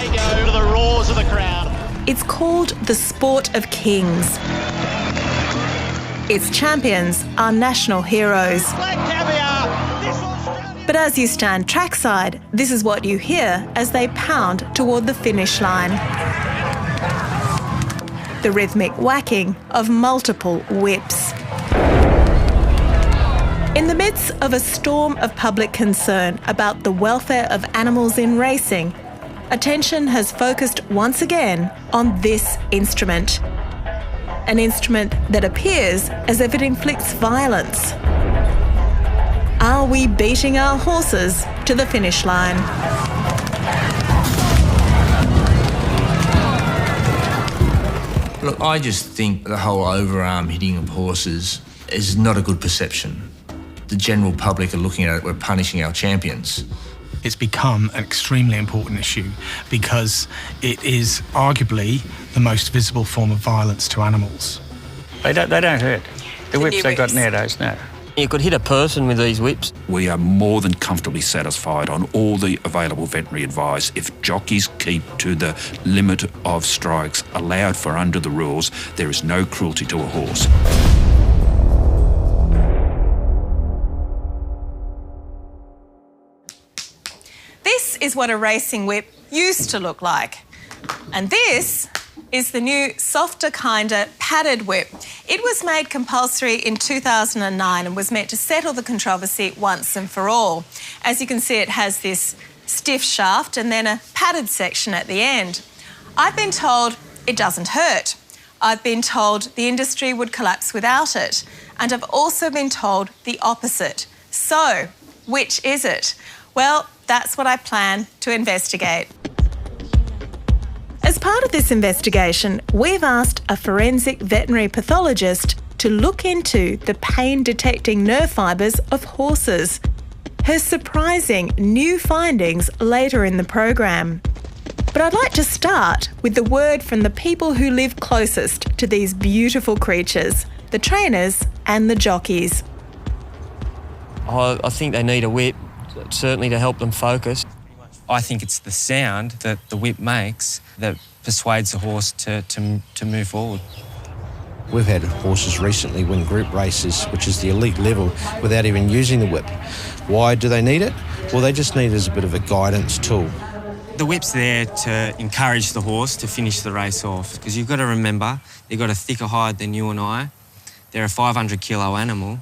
they go to the roars of the crowd. It's called the sport of kings. Its champions are national heroes. Black caviar. This Australian... But as you stand trackside, this is what you hear as they pound toward the finish line. The rhythmic whacking of multiple whips. In the midst of a storm of public concern about the welfare of animals in racing, attention has focused once again on this instrument. An instrument that appears as if it inflicts violence. Are we beating our horses to the finish line? Look, I just think the whole overarm hitting of horses is not a good perception. The general public are looking at it, we're punishing our champions. It's become an extremely important issue because it is arguably the most visible form of violence to animals. They don't hurt. The whips they got nowadays, no. You could hit a person with these whips. We are more than comfortably satisfied on all the available veterinary advice if jockeys keep to the limit of strikes allowed for under the rules. There is no cruelty to a horse. This is what a racing whip used to look like. And this is the new, softer, kinder, padded whip. It was made compulsory in 2009 and was meant to settle the controversy once and for all. As you can see, it has this stiff shaft and then a padded section at the end. I've been told it doesn't hurt. I've been told the industry would collapse without it. And I've also been told the opposite. So, which is it? Well, that's what I plan to investigate. As part of this investigation, we've asked a forensic veterinary pathologist to look into the pain-detecting nerve fibres of horses. Her surprising new findings later in the program. But I'd like to start with the word from the people who live closest to these beautiful creatures, the trainers and the jockeys. I think they need a whip, certainly to help them focus. I think it's the sound that the whip makes that persuades the horse to move forward. We've had horses recently win group races, which is the elite level, without even using the whip. Why do they need it? Well, they just need it as a bit of a guidance tool. The whip's there to encourage the horse to finish the race off, because you've got to remember, they've got a thicker hide than you and I. They're a 500-kilo animal,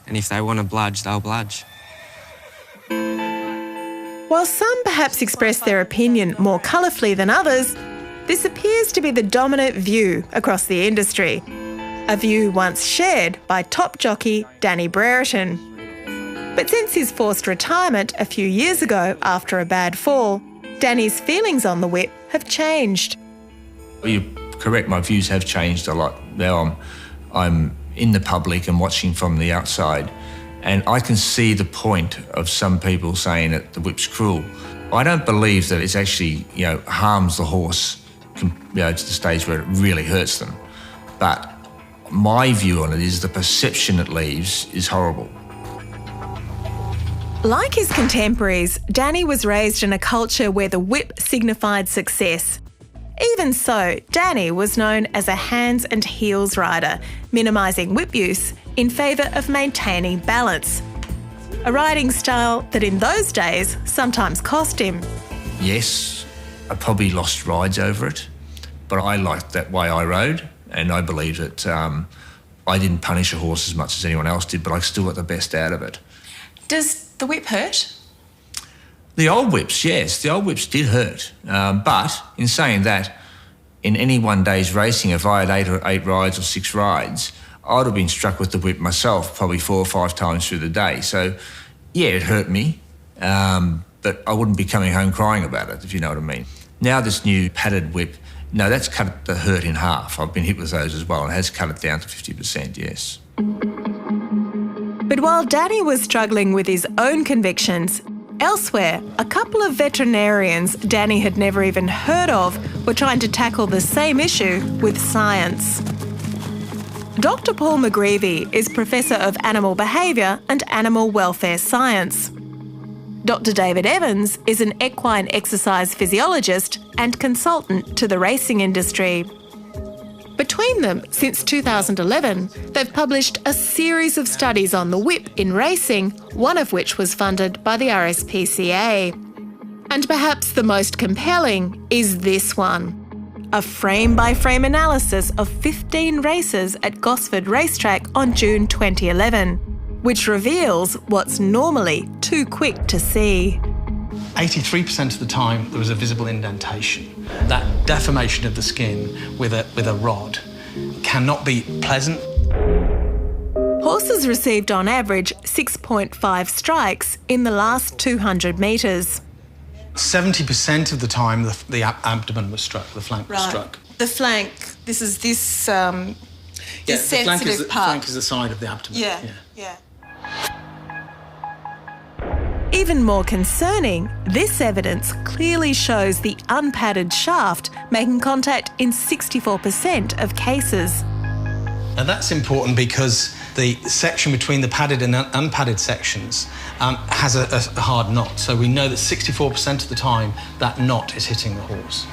and if they want to bludge, they'll bludge. While some perhaps express their opinion more colourfully than others, this appears to be the dominant view across the industry. A view once shared by top jockey Danny Brereton. But since his forced retirement a few years ago after a bad fall, Danny's feelings on the whip have changed. You're correct, my views have changed a lot. Now I'm in the public and watching from the outside, and I can see the point of some people saying that the whip's cruel. I don't believe that it's actually, harms the horse, to the stage where it really hurts them. But my view on it is the perception it leaves is horrible. Like his contemporaries, Danny was raised in a culture where the whip signified success. Even so, Danny was known as a hands and heels rider, minimising whip use in favour of maintaining balance. A riding style that in those days sometimes cost him. Yes, I probably lost rides over it, but I liked that way I rode, and I believe that I didn't punish a horse as much as anyone else did, but I still got the best out of it. Does the whip hurt? The old whips, yes, the old whips did hurt. But in saying that, in any one day's racing, if I had eight rides or 6 rides, I'd have been struck with the whip myself probably 4 or 5 times through the day. So, yeah, it hurt me, but I wouldn't be coming home crying about it, if you know what I mean. Now this new padded whip, no, that's cut the hurt in half. I've been hit with those as well, and it has cut it down to 50%, yes. But while Danny was struggling with his own convictions, elsewhere, a couple of veterinarians Danny had never even heard of were trying to tackle the same issue with science. Dr. Paul McGreevy is Professor of Animal Behaviour and Animal Welfare Science. Dr. David Evans is an equine exercise physiologist and consultant to the racing industry. Between them, since 2011, they've published a series of studies on the whip in racing, one of which was funded by the RSPCA. And perhaps the most compelling is this one. A frame-by-frame analysis of 15 races at Gosford Racetrack on June 2011, which reveals what's normally too quick to see. 83% of the time there was a visible indentation. That deformation of the skin with a rod cannot be pleasant. Horses received on average 6.5 strikes in the last 200 metres. 70% of the time the abdomen was struck, the flank was struck. The flank, this is this The sensitive part. flank is the side of the abdomen. Yeah. Even more concerning, this evidence clearly shows the unpadded shaft making contact in 64% of cases. And that's important because the section between the padded and unpadded sections has a hard knot. So we know that 64% of the time that knot is hitting the horse.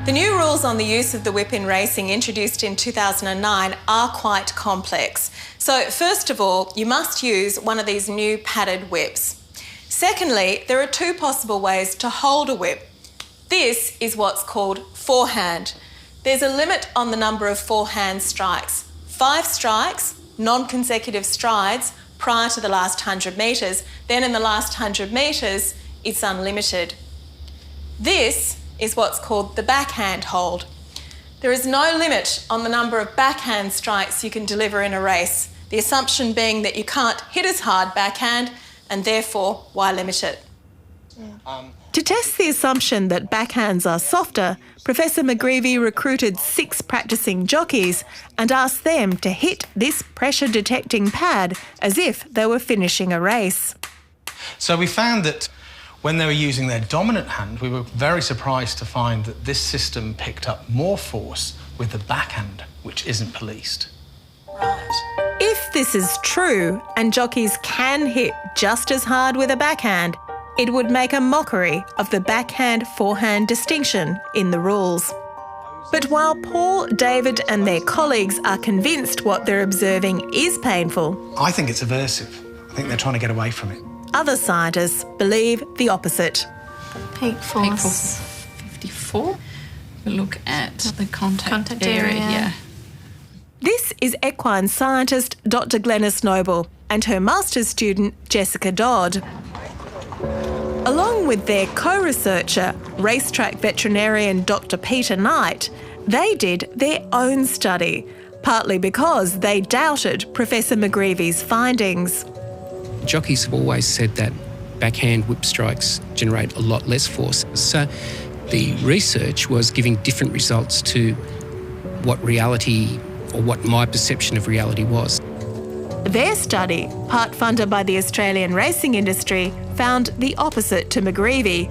The new rules on the use of the whip in racing introduced in 2009 are quite complex. So first of all, you must use one of these new padded whips. Secondly, there are two possible ways to hold a whip. This is what's called forehand. There's a limit on the number of forehand strikes. 5 strikes, non-consecutive strides, prior to the last 100 metres. Then in the last 100 metres, it's unlimited. This is what's called the backhand hold. There is no limit on the number of backhand strikes you can deliver in a race, the assumption being that you can't hit as hard backhand, and therefore, why limit it? To test the assumption that backhands are softer, Professor McGreevy recruited 6 practising jockeys and asked them to hit this pressure-detecting pad as if they were finishing a race. So we found that when they were using their dominant hand, we were very surprised to find that this system picked up more force with the backhand, which isn't policed. Right. If this is true, and jockeys can hit just as hard with a backhand, it would make a mockery of the backhand-forehand distinction in the rules. But while Paul, David and their colleagues are convinced what they're observing is painful, I think it's aversive. I think they're trying to get away from it. other scientists believe the opposite. Peak force 54. We'll look at the contact area. Yeah. This is equine scientist Dr. Glenys Noble and her master's student Jessica Dodd. Along with their co-researcher, racetrack veterinarian Dr. Peter Knight, they did their own study, partly because they doubted Professor McGreevy's findings. Jockeys have always said that backhand whip strikes generate a lot less force. So the research was giving different results to what reality or what my perception of reality was. Their study, part funded by the Australian racing industry, found the opposite to McGreevy.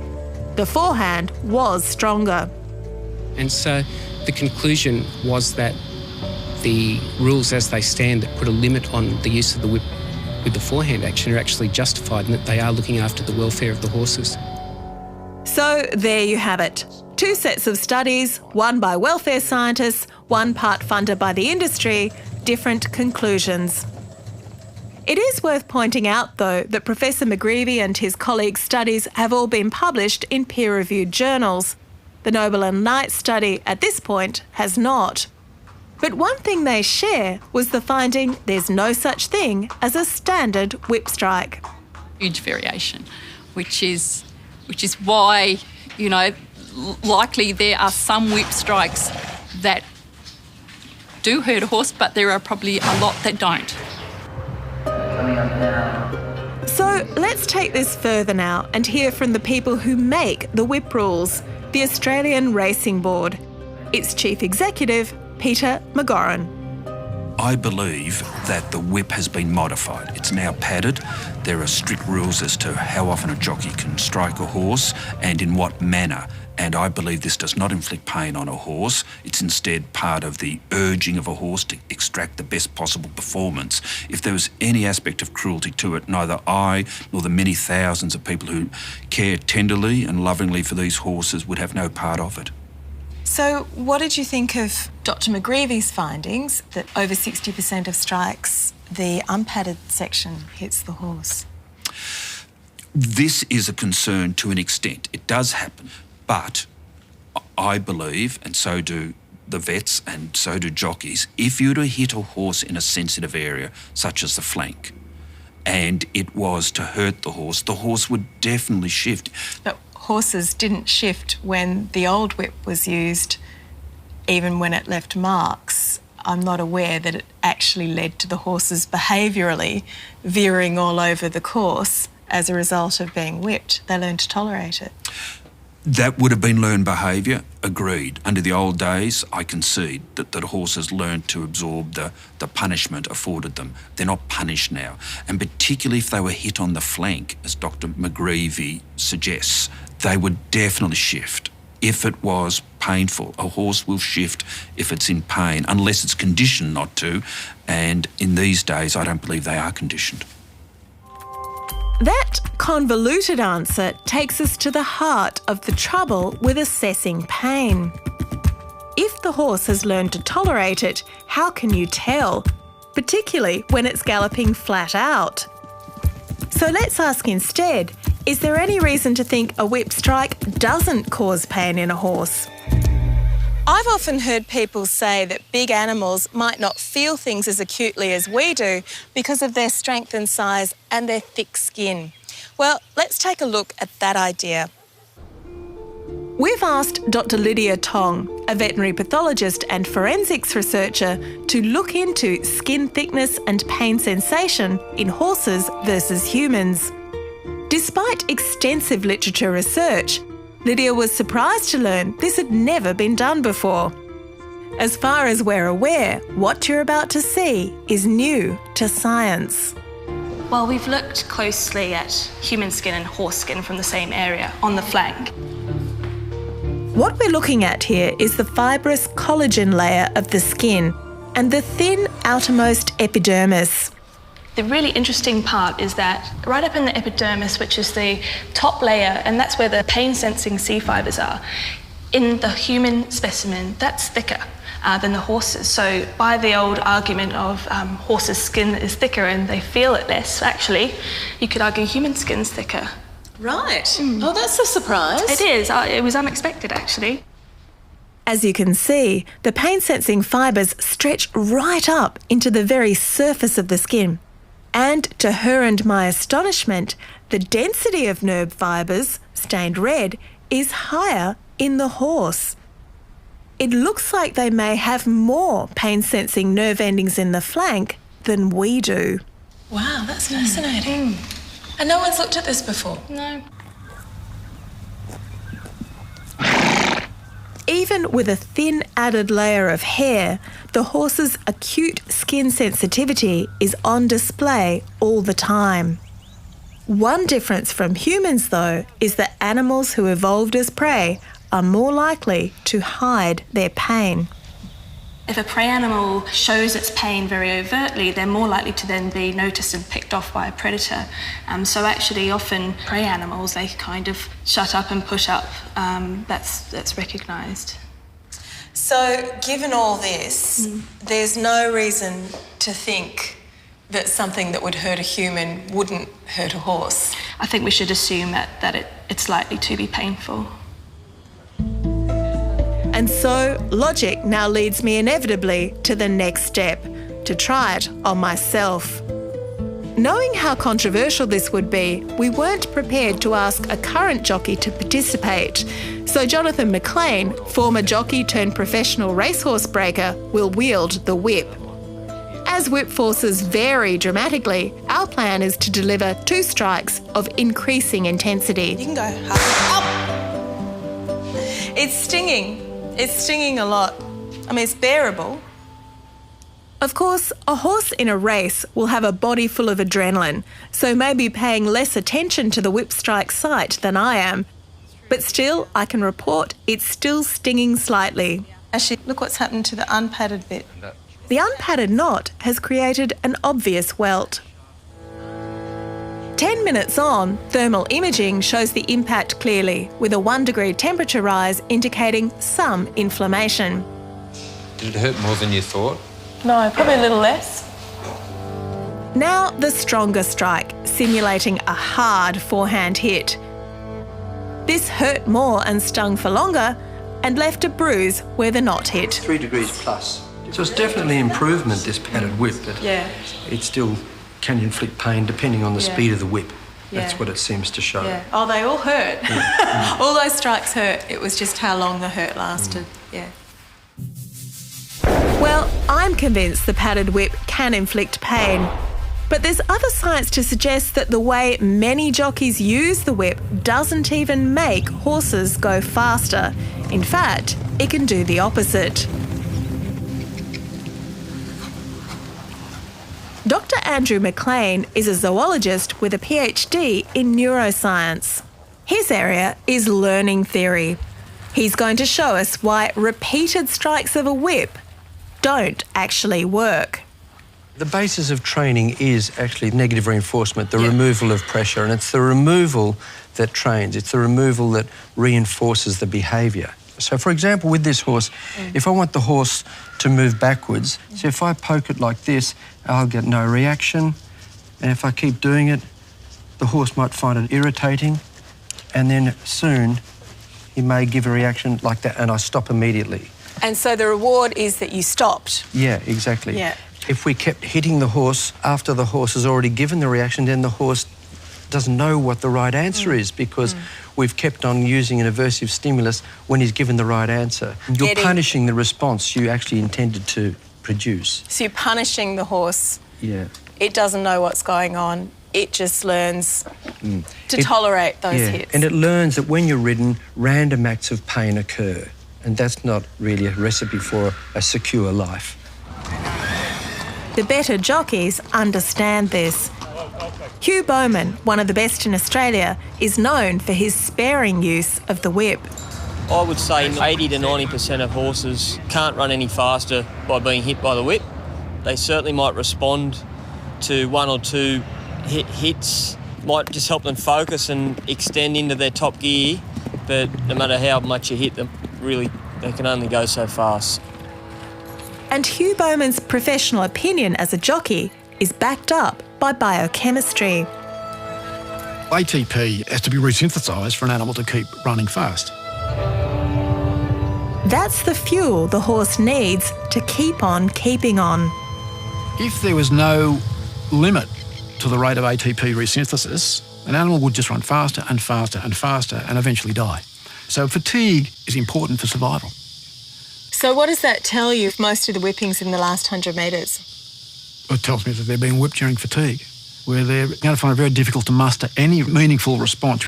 The forehand was stronger. And so the conclusion was that the rules as they stand that put a limit on the use of the whip with the forehand action are actually justified and that they are looking after the welfare of the horses. So there you have it. 2 sets of studies, one by welfare scientists, one part funded by the industry, different conclusions. It is worth pointing out, though, that Professor McGreevy and his colleagues' studies have all been published in peer-reviewed journals. The Noble and Knight study, at this point, has not. But one thing they share was the finding there's no such thing as a standard whip strike. Huge variation, which is why, you know, likely there are some whip strikes that do hurt a horse, but there are probably a lot that don't. So let's take this further now and hear from the people who make the whip rules, the Australian Racing Board. Its chief executive, Peter McGoran. I believe that the whip has been modified. It's now padded. There are strict rules as to how often a jockey can strike a horse and in what manner. And I believe this does not inflict pain on a horse. It's instead part of the urging of a horse to extract the best possible performance. If there was any aspect of cruelty to it, neither I nor the many thousands of people who care tenderly and lovingly for these horses would have no part of it. So what did you think of Dr McGreevy's findings that over 60% of strikes, the unpadded section hits the horse? This is a concern to an extent. It does happen. But I believe, and so do the vets and so do jockeys, if you were to hit a horse in a sensitive area, such as the flank, and it was to hurt the horse would definitely shift. But horses didn't shift when the old whip was used, even when it left marks. I'm not aware that it actually led to the horses behaviourally veering all over the course as a result of being whipped. They learned to tolerate it. That would have been learned behaviour, agreed. Under the old days, I concede that the horses learned to absorb the punishment afforded them. They're not punished now. And particularly if they were hit on the flank, as Dr McGreevy suggests, they would definitely shift. If it was painful, a horse will shift if it's in pain, unless it's conditioned not to. And in these days, I don't believe they are conditioned. That convoluted answer takes us to the heart of the trouble with assessing pain. If the horse has learned to tolerate it, how can you tell? Particularly when it's galloping flat out. So let's ask instead, is there any reason to think a whip strike doesn't cause pain in a horse? I've often heard people say that big animals might not feel things as acutely as we do because of their strength and size and their thick skin. Well, let's take a look at that idea. We've asked Dr. Lydia Tong, a veterinary pathologist and forensics researcher, to look into skin thickness and pain sensation in horses versus humans. Despite extensive literature research, Lydia was surprised to learn this had never been done before. As far as we're aware, what you're about to see is new to science. Well, we've looked closely at human skin and horse skin from the same area on the flank. What we're looking at here is the fibrous collagen layer of the skin and the thin outermost epidermis. The really interesting part is that right up in the epidermis, which is the top layer, and that's where the pain-sensing C fibres are, in the human specimen, that's thicker than the horses. So by the old argument of horses' skin is thicker and they feel it less, actually, you could argue human skin's thicker. Right. Oh, that's a surprise. It is. It was unexpected, actually. As you can see, the pain-sensing fibres stretch right up into the very surface of the skin. And to her and my astonishment, the density of nerve fibres, stained red, is higher in the horse. It looks like they may have more pain-sensing nerve endings in the flank than we do. Wow, that's fascinating. And no one's looked at this before? No. Even with a thin added layer of hair, the horse's acute skin sensitivity is on display all the time. One difference from humans, though, is that animals who evolved as prey are more likely to hide their pain. If a prey animal shows its pain very overtly, they're more likely to then be noticed and picked off by a predator. So actually, often prey animals, they kind of shut up and push up. That's recognised. So, given all this, there's no reason to think that something that would hurt a human wouldn't hurt a horse. I think we should assume that it's likely to be painful. And so, logic now leads me inevitably to the next step, to try it on myself. Knowing how controversial this would be, we weren't prepared to ask a current jockey to participate. So Jonathan McLean, former jockey turned professional racehorse breaker, will wield the whip. As whip forces vary dramatically, our plan is to deliver 2 strikes of increasing intensity. You can go hard. Oh! It's stinging. It's stinging a lot. I mean, it's bearable. Of course, a horse in a race will have a body full of adrenaline, so may be paying less attention to the whip strike sight than I am. But still, I can report it's still stinging slightly. Actually, look what's happened to the unpadded bit. The unpadded knot has created an obvious welt. 10 minutes on, thermal imaging shows the impact clearly, with a 1 degree temperature rise indicating some inflammation. Did it hurt more than you thought? No, probably a little less. Now the stronger strike, simulating a hard forehand hit. This hurt more and stung for longer and left a bruise where the knot hit. 3 degrees plus. So it's definitely improvement, this padded whip, but it still can inflict pain depending on the speed of the whip. That's what it seems to show. Yeah. Oh, they all hurt. All those strikes hurt. It was just how long the hurt lasted. Yeah. Well, I'm convinced the padded whip can inflict pain. But there's other science to suggest that the way many jockeys use the whip doesn't even make horses go faster. In fact, it can do the opposite. Dr. Andrew McLean is a zoologist with a PhD in neuroscience. His area is learning theory. He's going to show us why repeated strikes of a whip don't actually work. The basis of training is actually negative reinforcement, the removal of pressure, and it's the removal that trains. It's the removal that reinforces the behaviour. So, for example, with this horse, if I want the horse to move backwards, so if I poke it like this, I'll get no reaction. And if I keep doing it, the horse might find it irritating, and then soon he may give a reaction like that, and I stop immediately. And so the reward is that you stopped. Yeah, exactly. Yeah. If we kept hitting the horse after the horse has already given the reaction, then the horse doesn't know what the right answer is because we've kept on using an aversive stimulus when he's given the right answer. You're punishing the response you actually intended to produce. So you're punishing the horse. Yeah. It doesn't know what's going on. It just learns to tolerate those hits. And it learns that when you're ridden, random acts of pain occur. And that's not really a recipe for a secure life. The better jockeys understand this. Hugh Bowman, one of the best in Australia, is known for his sparing use of the whip. I would say 80 to 90% of horses can't run any faster by being hit by the whip. They certainly might respond to 1 or 2 hits, might just help them focus and extend into their top gear, but no matter how much you hit them, really, they can only go so fast. And Hugh Bowman's professional opinion as a jockey is backed up by biochemistry. ATP has to be resynthesised for an animal to keep running fast. That's the fuel the horse needs to keep on keeping on. If there was no limit to the rate of ATP resynthesis, an animal would just run faster and faster and faster and eventually die. So fatigue is important for survival. So what does that tell you, most of the whippings in the last 100 metres? It tells me that they're being whipped during fatigue, where they're going to find it very difficult to muster any meaningful response.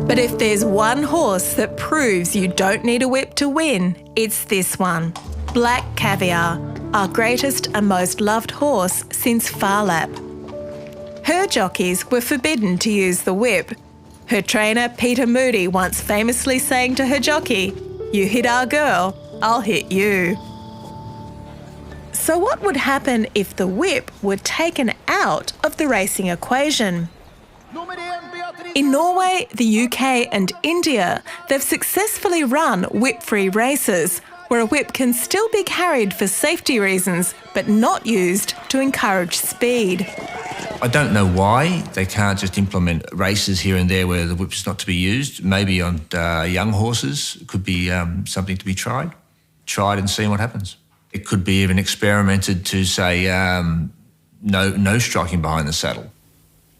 But if there's one horse that proves you don't need a whip to win, it's this one. Black Caviar, our greatest and most loved horse since Phar Lap. Her jockeys were forbidden to use the whip. Her trainer, Peter Moody, once famously saying to her jockey, "You hit our girl, I'll hit you." So what would happen if the whip were taken out of the racing equation? In Norway, the UK and India, they've successfully run whip-free races where a whip can still be carried for safety reasons but not used to encourage speed. I don't know why they can't just implement races here and there where the whip's not to be used. Maybe on young horses could be something to be tried and see what happens. It could be even experimented to say no striking behind the saddle.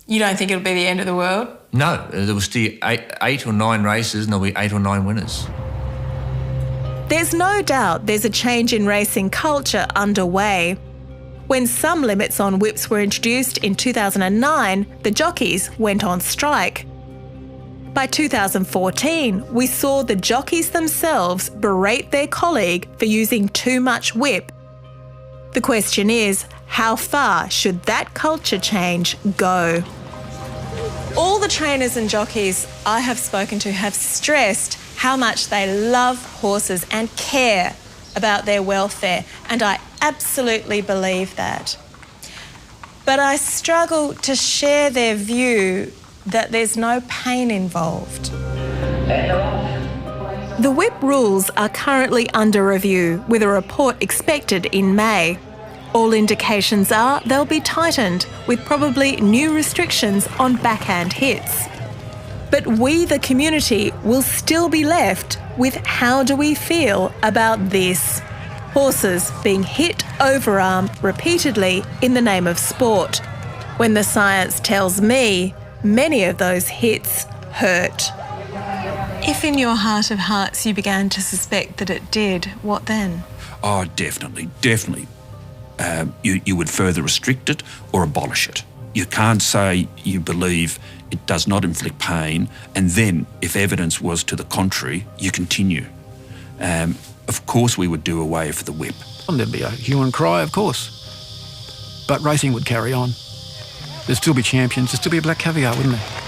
You don't think it'll be the end of the world? No, there will still 8 or 9 races and there'll be 8 or 9 winners. There's no doubt there's a change in racing culture underway. When some limits on whips were introduced in 2009, the jockeys went on strike. By 2014, we saw the jockeys themselves berate their colleague for using too much whip The question is, how far should that culture change go? All the trainers and jockeys I have spoken to have stressed how much they love horses and care about their welfare, and I absolutely believe that. But I struggle to share their view that there's no pain involved. The whip rules are currently under review, with a report expected in May. All indications are they'll be tightened, with probably new restrictions on backhand hits. But we, the community, will still be left with how do we feel about this? Horses being hit overarm repeatedly in the name of sport, when the science tells me many of those hits hurt. If in your heart of hearts you began to suspect that it did, what then? Oh, definitely. You would further restrict it or abolish it. You can't say you believe it does not inflict pain and then, if evidence was to the contrary, you continue. Of course we would do away with the whip. And there'd be a hue and cry, of course. But racing would carry on. There'd still be champions, there'd still be a black caviar, wouldn't there?